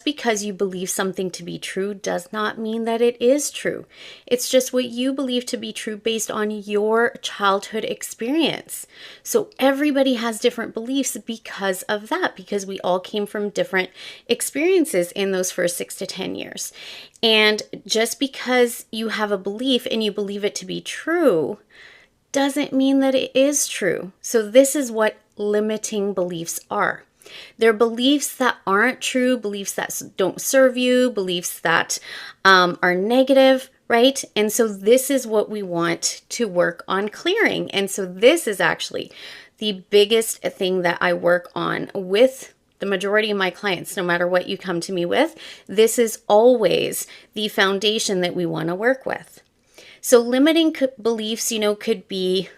Because you believe something to be true does not mean that it is true. It's just what you believe to be true based on your childhood experience. So everybody has different beliefs because of that, because we all came from different experiences in those first 6 to 10 years. And just because you have a belief and you believe it to be true doesn't mean that it is true. So this is what limiting beliefs are. They're beliefs that aren't true, beliefs that don't serve you, beliefs that are negative, right? And so this is what we want to work on clearing. And so this is actually the biggest thing that I work on with the majority of my clients, no matter what you come to me with. This is always the foundation that we want to work with. So limiting beliefs, could be,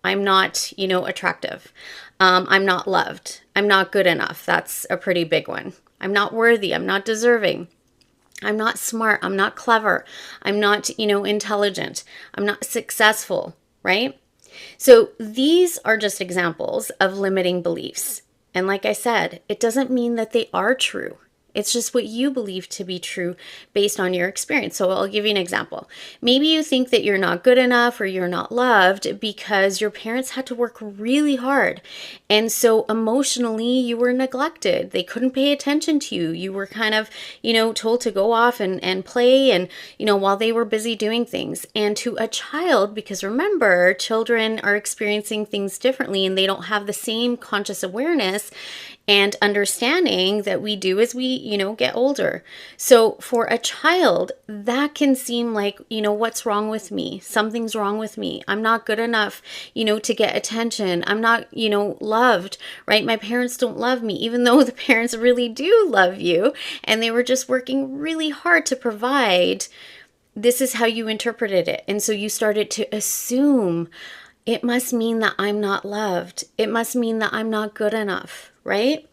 I'm not, attractive. I'm not loved. I'm not good enough. That's a pretty big one. I'm not worthy. I'm not deserving. I'm not smart. I'm not clever. I'm not, intelligent. I'm not successful, right? So these are just examples of limiting beliefs. And like I said, it doesn't mean that they are true. It's just what you believe to be true based on your experience. So I'll give you an example. Maybe you think that you're not good enough or you're not loved because your parents had to work really hard. And so emotionally you were neglected. They couldn't pay attention to you. You were kind of, told to go off and play and, while they were busy doing things. And to a child, because remember, children are experiencing things differently and they don't have the same conscious awareness and understanding that we do as we, get older. So for a child, that can seem like, what's wrong with me? Something's wrong with me. I'm not good enough, to get attention. I'm not, loved, right? My parents don't love me, even though the parents really do love you. And they were just working really hard to provide. This is how you interpreted it. And so you started to assume it must mean that I'm not loved. It must mean that I'm not good enough, right?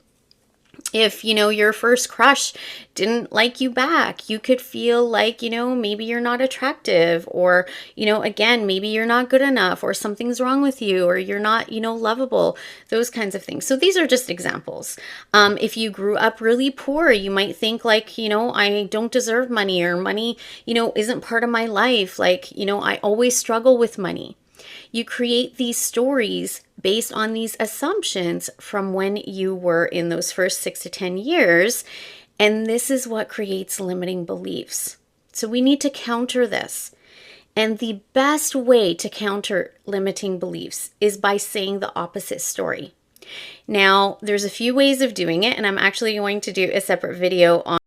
If, your first crush didn't like you back, you could feel like, maybe you're not attractive or, again, maybe you're not good enough or something's wrong with you or you're not, lovable, those kinds of things. So these are just examples. If you grew up really poor, you might think like, I don't deserve money or money, isn't part of my life. Like, I always struggle with money. You create these stories based on these assumptions from when you were in those first 6 to 10 years. And this is what creates limiting beliefs. So we need to counter this. And the best way to counter limiting beliefs is by saying the opposite story. Now, there's a few ways of doing it, and I'm actually going to do a separate video on